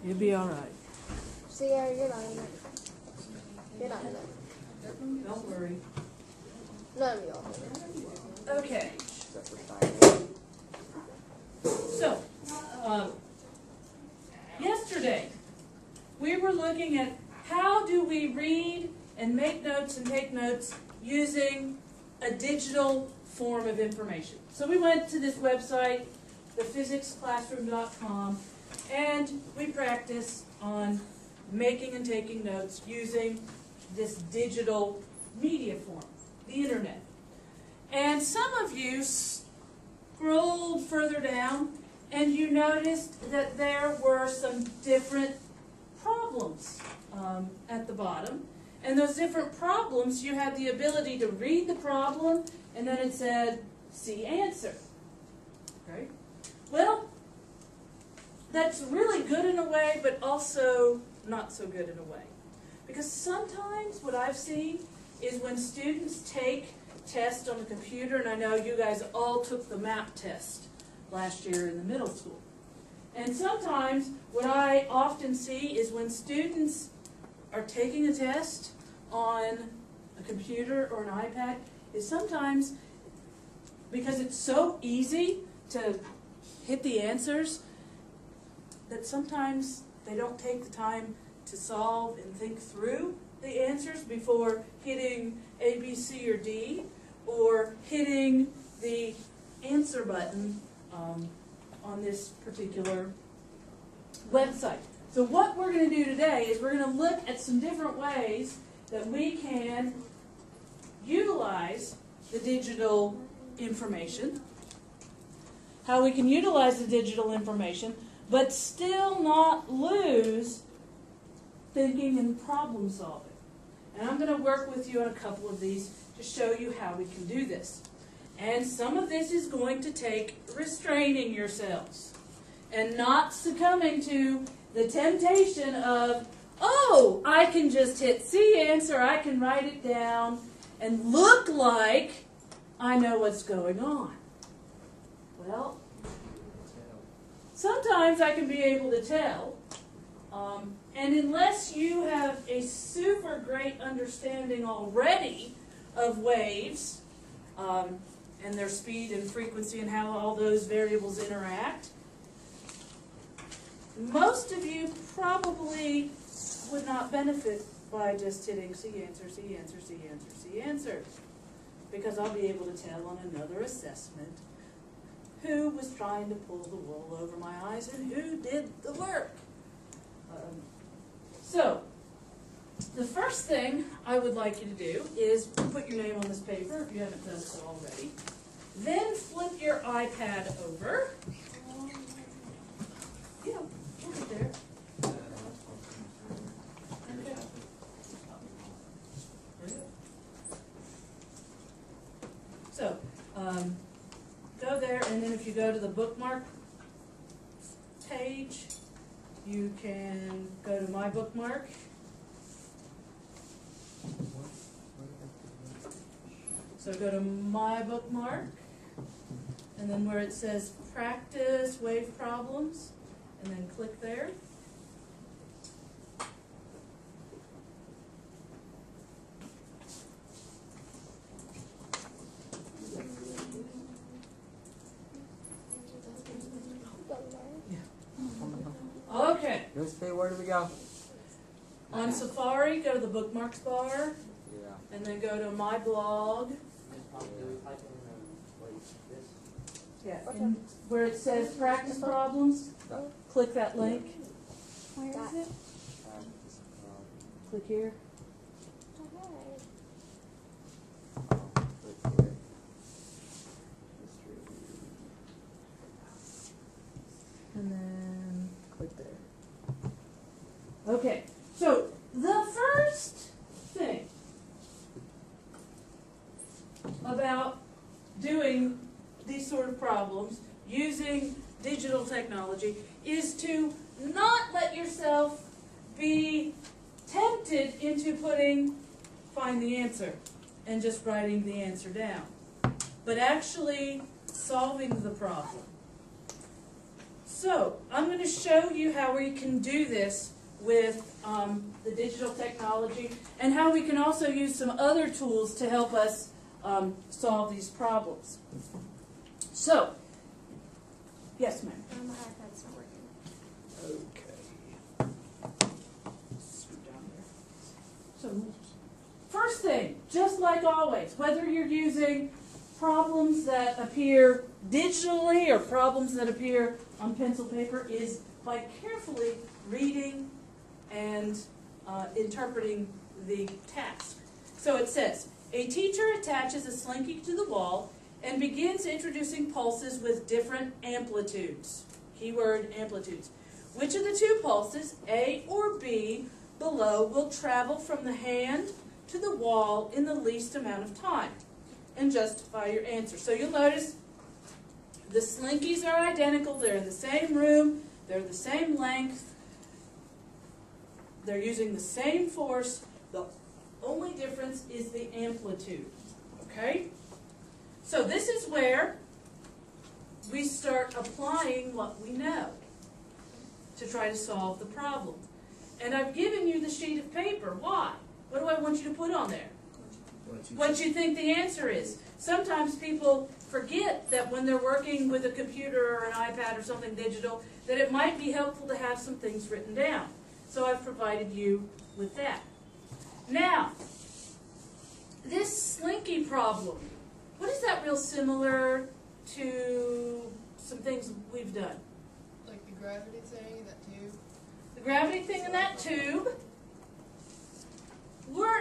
You'll be all right. Sierra, you're not in it. You're not in it. Don't worry. None of y'all. Okay. So, yesterday we were looking at how do we read and make notes and take notes using a digital form of information. So we went to this website, thephysicsclassroom.com, and we practiced on making and taking notes using this digital media form, the internet. And some of you scrolled further down and you noticed that there were some different problems at the bottom. And those different problems, you had the ability to read the problem and then it said, see answer. Okay? Well, that's really good in a way, but also not so good in a way. Because sometimes what I've seen is when students take tests on the computer, and I know you guys all took the MAP test last year in the middle school. And sometimes what I often see is when students are taking a test on a computer or an iPad, is sometimes because it's so easy to hit the answers that sometimes they don't take the time to solve and think through the answers before hitting A, B, C, or D, or hitting the answer button on this particular website. So what we're going to do today is we're going to look at some different ways that we can utilize the digital information, how we can utilize the digital information, but still not lose thinking and problem solving. And I'm going to work with you on a couple of these to show you how we can do this. And some of this is going to take restraining yourselves and not succumbing to the temptation of, oh, I can just hit see answer, I can write it down and look like I know what's going on. Well, sometimes I can be able to tell, and unless you have a super great understanding already of waves and their speed and frequency and how all those variables interact, most of you probably would not benefit by just hitting see answer, see answer, see answer, see answer, because I'll be able to tell on another assessment who was trying to pull the wool over my eyes and who did the work. So, the first thing I would like you to do is put your name on this paper if you haven't done so already. Then flip your iPad over. Yeah, we'll get there. Okay. So, go there, and then if you go to the bookmark page, you can go to My Bookmark. So go to My Bookmark, and then where it says Practice Wave Problems, and then click there. Okay. Where do we go? On Safari, go to the Bookmarks bar, Yeah. and then go to My Blog. Yeah, and where it says Practice Problems, click that link. Where is it? Click here. And then click there. Okay, so the first thing about doing these sort of problems using digital technology is to not let yourself be tempted into find the answer and just writing the answer down, but actually solving the problem. So, I'm going to show you how we can do this with the digital technology and how we can also use some other tools to help us solve these problems. So, yes, ma'am. My iPad's not working. Okay. Scoot down there. So, first thing, just like always, whether you're using problems that appear digitally or problems that appear on pencil paper, is by carefully reading and interpreting the task. So it says, a teacher attaches a slinky to the wall and begins introducing pulses with different amplitudes. Keyword amplitudes. Which of the two pulses, A or B, below will travel from the hand to the wall in the least amount of time? And justify your answer. So you'll notice the slinkies are identical. They're in the same room. They're the same length. They're using the same force. The only difference is the amplitude. Okay? So this is where we start applying what we know to try to solve the problem. And I've given you the sheet of paper. Why? What do I want you to put on there? What you think the answer is. Sometimes people forget that when they're working with a computer or an iPad or something digital, that it might be helpful to have some things written down. So I've provided you with that. Now, this slinky problem, what is that real similar to some things we've done? Like the gravity thing in that tube? The gravity thing in that tube.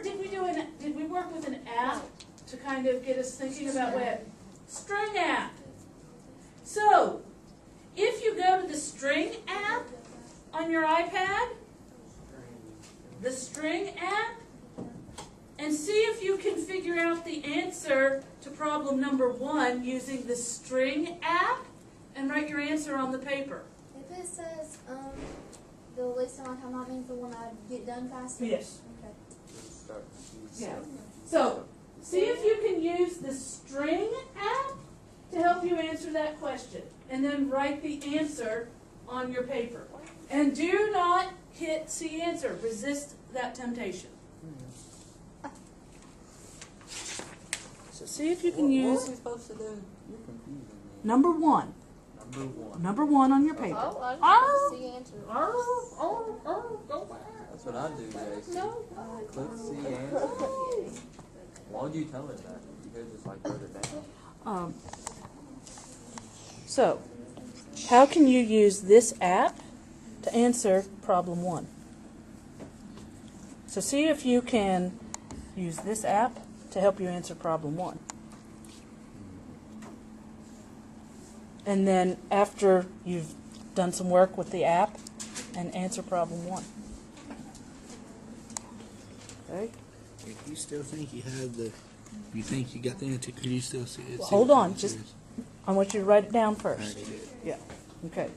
Did we work with an app to kind of get us thinking about what? String app. So, if you go to the string app on your iPad, the string app, and see if you can figure out the answer to problem number 1 using the string app, and write your answer on the paper. If it says the least amount of time, that means the one I get done faster? Yes. Okay. Yeah. So, see if you can use the string app to help you answer that question. And then write the answer on your paper. And do not hit see answer. Resist that temptation. So see if you can What use are we supposed to do? You're confusing me. number 1. Number one. Number 1 on your paper. Oh, I Oh. just see answer. Go back. That's what I do, Jason. No. Click C answer. Why would you tell me that? You could just like put it down. So, how can you use this app to answer problem 1? So see if you can use this app to help you answer problem 1. And then after you've done some work with the app, and answer problem 1. Okay? If you still think you have the, you think you got the answer, could you still see it? Well, hold on, just I want you to write it down first. Yeah. Okay.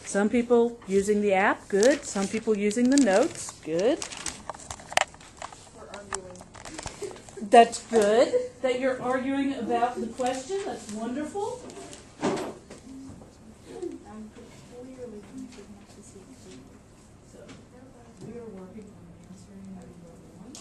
Some people using the app, good. Some people using the notes, good. We're arguing. That's good that you're arguing about the question. That's wonderful. So, we are working on answering number 1.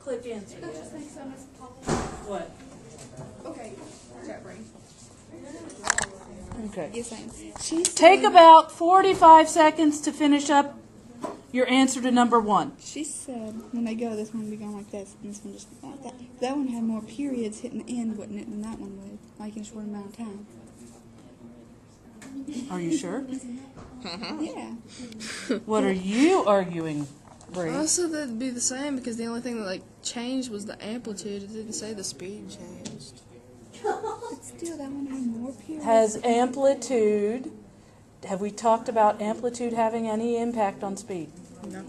click answer I just yet. think so, Miss Paul. What? Okay, chat brain. Okay. Yes, she Take about 45 seconds to finish up your answer to number 1. She said when they go, this one would be going like this, and this one just like that. That one had more periods hitting the end, wouldn't it, than that one would, like in a short amount of time. Are you sure? Yeah. What are you arguing, Bree? Also, that'd be the same because the only thing that like changed was the amplitude. It didn't say the speed changed. But still, that one had more periods. Has amplitude, have we talked about amplitude having any impact on speed? No.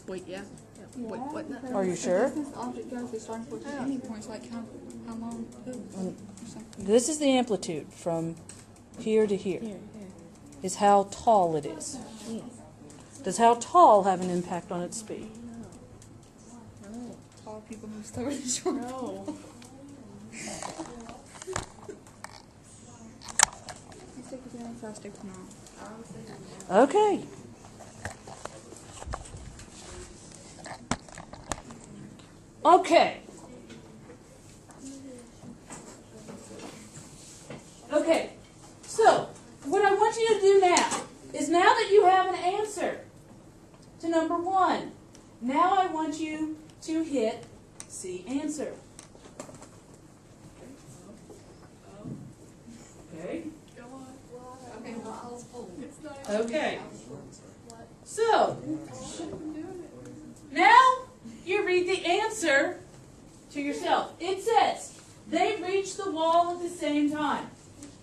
Wait, yeah. Wait, what? No. Are you sure? This object goes to starting point to ending points, like how long or something. This is the amplitude from here to here, Here. is how tall it is. Does how tall have an impact on its speed? Tall people move slower than short. No. You stick with your answer, I'll stick with mine. Okay. Okay. Okay. So, what I want you to do now is now that you have an answer to number 1, now I want you to hit see answer. Okay. Go on. Okay, well, it's not. Okay. So, now you read the answer to yourself. It says, they reach the wall at the same time.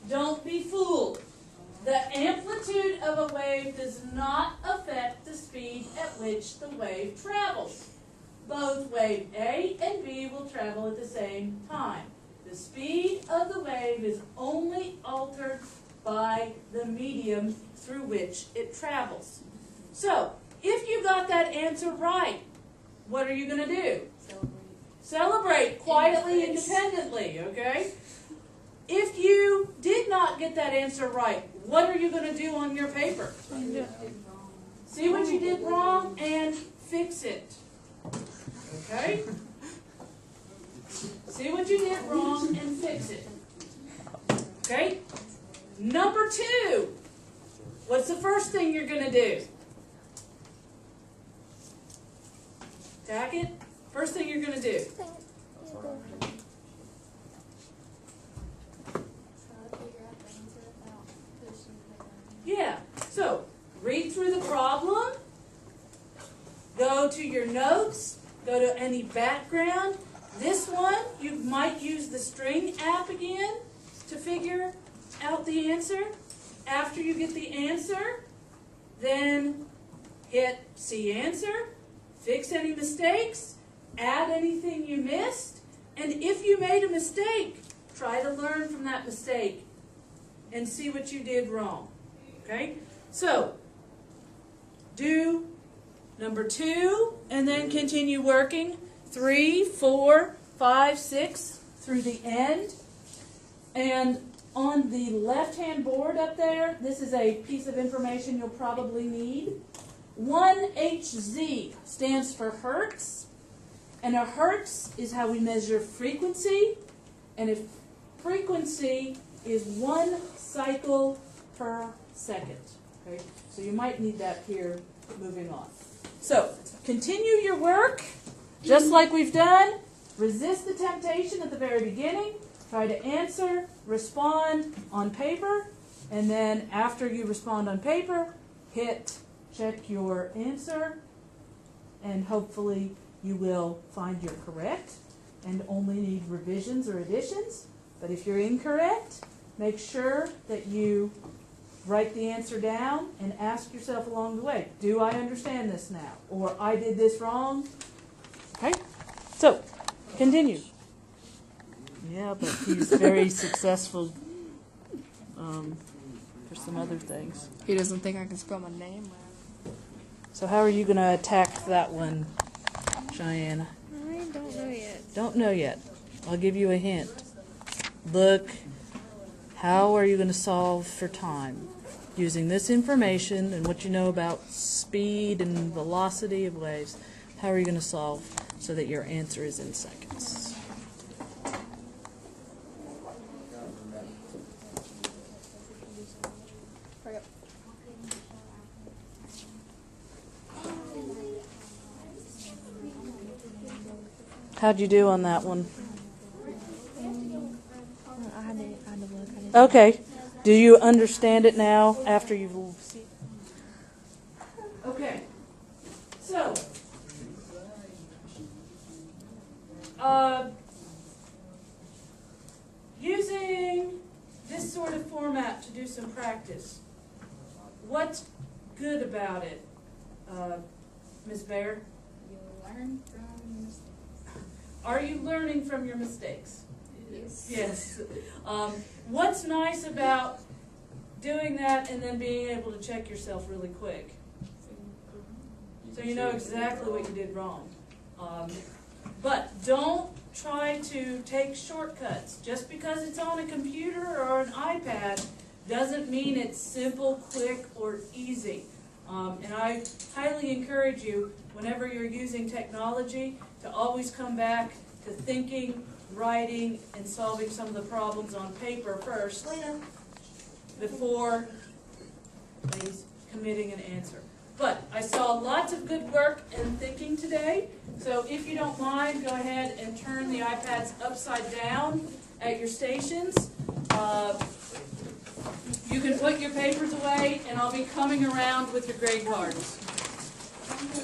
Don't be fooled. The amplitude of a wave does not affect the speed at which the wave travels. Both wave A and B will travel at the same time. The speed of the wave is only altered by the medium through which it travels. So, if you got that answer right, what are you going to do? Celebrate quietly, independently, okay? If you did not get that answer right, what are you going to do on your paper? See what you did wrong and fix it. Okay? See what you did wrong and fix it. Okay? Number 2. What's the first thing you're going to do? Tack it. First thing you're going to do. Yeah. So, read through the problem. Go to your notes. Go to any background. This one, you might use the string app again to figure out the answer. After you get the answer, then hit see answer, fix any mistakes, add anything you missed, and if you made a mistake, try to learn from that mistake and see what you did wrong. Okay? So, do number 2 and then continue working 3, 4, 5, 6 through the end. And on the left-hand board up there, this is a piece of information you'll probably need. 1Hz stands for hertz, and a hertz is how we measure frequency, and if frequency is 1 cycle per second. Okay? So you might need that here moving on. So, continue your work, just like we've done. Resist the temptation at the very beginning. Try to answer, respond on paper, and then after you respond on paper, check your answer, and hopefully you will find you're correct and only need revisions or additions. But if you're incorrect, make sure that you write the answer down and ask yourself along the way, do I understand this now? Or I did this wrong? Okay? So, continue. Yeah, but he's very successful for some other things. He doesn't think I can spell my name right. So how are you going to attack that one, Cheyenne? I don't know yet. Don't know yet. I'll give you a hint. Look, how are you going to solve for time? Using this information and what you know about speed and velocity of waves, how are you going to solve so that your answer is in seconds. Hurry up. How'd you do on that one? I had to look. Okay. Do you understand it now after you've seen? Okay. So, using this sort of format to do some practice, what's good about it, Ms. Baer? You learn from mistakes. Are you learning from your mistakes? Yes. Yes. What's nice about doing that and then being able to check yourself really quick? So you know exactly what you did wrong. But don't try to take shortcuts. Just because it's on a computer or an iPad doesn't mean it's simple, quick, or easy. And I highly encourage you, whenever you're using technology, to always come back to thinking, writing, and solving some of the problems on paper first before committing an answer. But I saw lots of good work and thinking today, so if you don't mind, go ahead and turn the iPads upside down at your stations. You can put your papers away, and I'll be coming around with your grade cards. I'm gonna